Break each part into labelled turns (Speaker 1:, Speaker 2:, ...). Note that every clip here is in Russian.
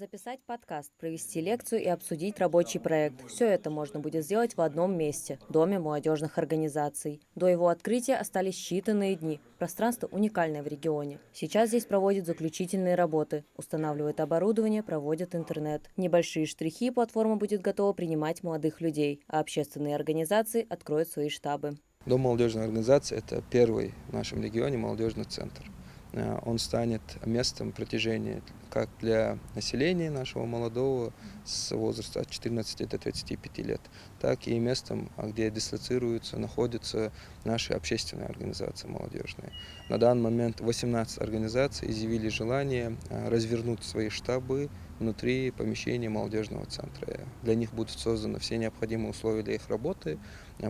Speaker 1: Записать подкаст, провести лекцию и обсудить рабочий проект. Все это можно будет сделать в одном месте – Доме молодежных организаций. До его открытия остались считанные дни. Пространство уникальное в регионе. Сейчас здесь проводят заключительные работы, устанавливают оборудование, проводят интернет. Небольшие штрихи, и платформа будет готова принимать молодых людей, а общественные организации откроют свои штабы.
Speaker 2: Дом молодежной организации – это первый в нашем регионе молодежный центр. Он станет местом притяжения как для населения нашего молодого с возраста от 14 до 35 лет, так и местом, где дислоцируются, находятся наши общественные организации молодежные. На данный момент 18 организаций изъявили желание развернуть свои штабы внутри помещения молодежного центра. Для них будут созданы все необходимые условия для их работы,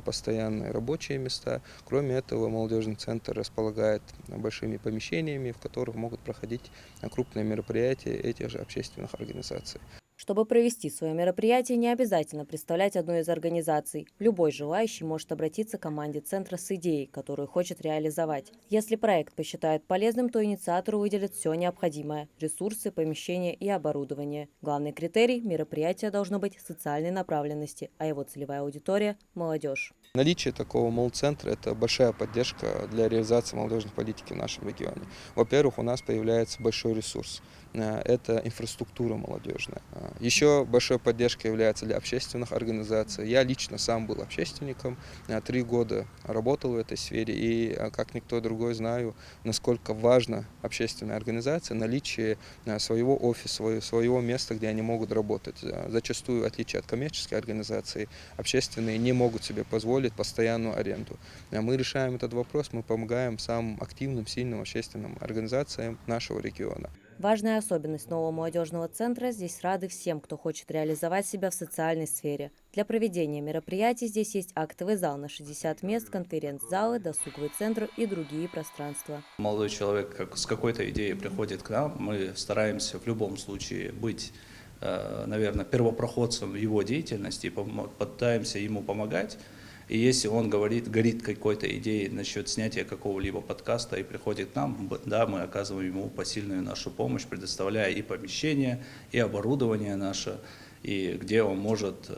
Speaker 2: постоянные рабочие места. Кроме этого, молодежный центр располагает большими помещениями, в которых могут проходить крупные мероприятия этих же общественных организаций.
Speaker 1: Чтобы провести свое мероприятие, не обязательно представлять одну из организаций. Любой желающий может обратиться к команде центра с идеей, которую хочет реализовать. Если проект посчитают полезным, то инициатору выделят все необходимое – ресурсы, помещения и оборудование. Главный критерий – мероприятие должно быть социальной направленности, а его целевая аудитория – молодежь.
Speaker 2: Наличие такого молл-центра – это большая поддержка для реализации молодежной политики в нашем регионе. Во-первых, у нас появляется большой ресурс – это инфраструктура молодежная. Еще большой поддержкой является для общественных организаций. Я лично сам был общественником, 3 года работал в этой сфере и, как никто другой, знаю, насколько важна общественная организация, наличие своего офиса, своего места, где они могут работать. Зачастую, в отличие от коммерческой организации, общественные не могут себе позволить постоянную аренду. Мы решаем этот вопрос, мы помогаем самым активным, сильным общественным организациям нашего региона.
Speaker 1: Важная особенность нового молодежного центра – здесь рады всем, кто хочет реализовать себя в социальной сфере. Для проведения мероприятий здесь есть актовый зал на 60 мест, конференц-залы, досуговый центр и другие пространства.
Speaker 3: Молодой человек с какой-то идеей приходит к нам, мы стараемся в любом случае быть, наверное, первопроходцем в его деятельности, пытаемся ему помогать. И если он горит какой-то идеей насчет снятия какого-либо подкаста и приходит к нам, да, мы оказываем ему посильную нашу помощь, предоставляя и помещение, и оборудование наше, и где он может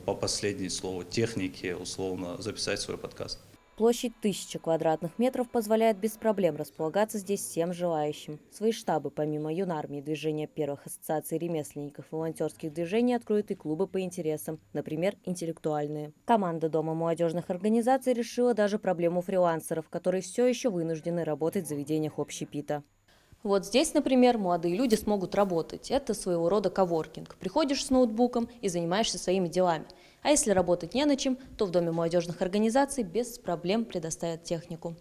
Speaker 3: по последнему слову техники условно записать свой подкаст.
Speaker 1: Площадь 1000 квадратных метров позволяет без проблем располагаться здесь всем желающим. Свои штабы, помимо юнармии, движения первых ассоциаций ремесленников и волонтерских движений, откроют и клубы по интересам, например, интеллектуальные. Команда Дома молодежных организаций решила даже проблему фрилансеров, которые все еще вынуждены работать в заведениях общепита. Вот здесь, например, молодые люди смогут работать. Это своего рода коворкинг. Приходишь с ноутбуком и занимаешься своими делами. А если работать не на чем, то в Доме молодежных организаций без проблем предоставят технику.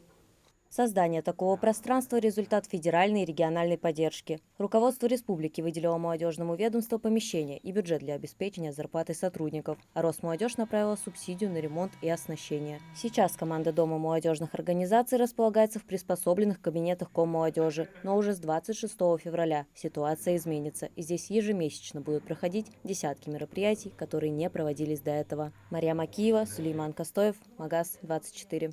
Speaker 1: Создание такого пространства – результат федеральной и региональной поддержки. Руководство республики выделило молодежному ведомству помещение и бюджет для обеспечения зарплаты сотрудников, а Росмолодежь направила субсидию на ремонт и оснащение. Сейчас команда Дома молодежных организаций располагается в приспособленных кабинетах Коммолодежи, но уже с 26 февраля ситуация изменится, и здесь ежемесячно будут проходить десятки мероприятий, которые не проводились до этого. Мария Макиева, Сулейман Костоев, Магаз 24.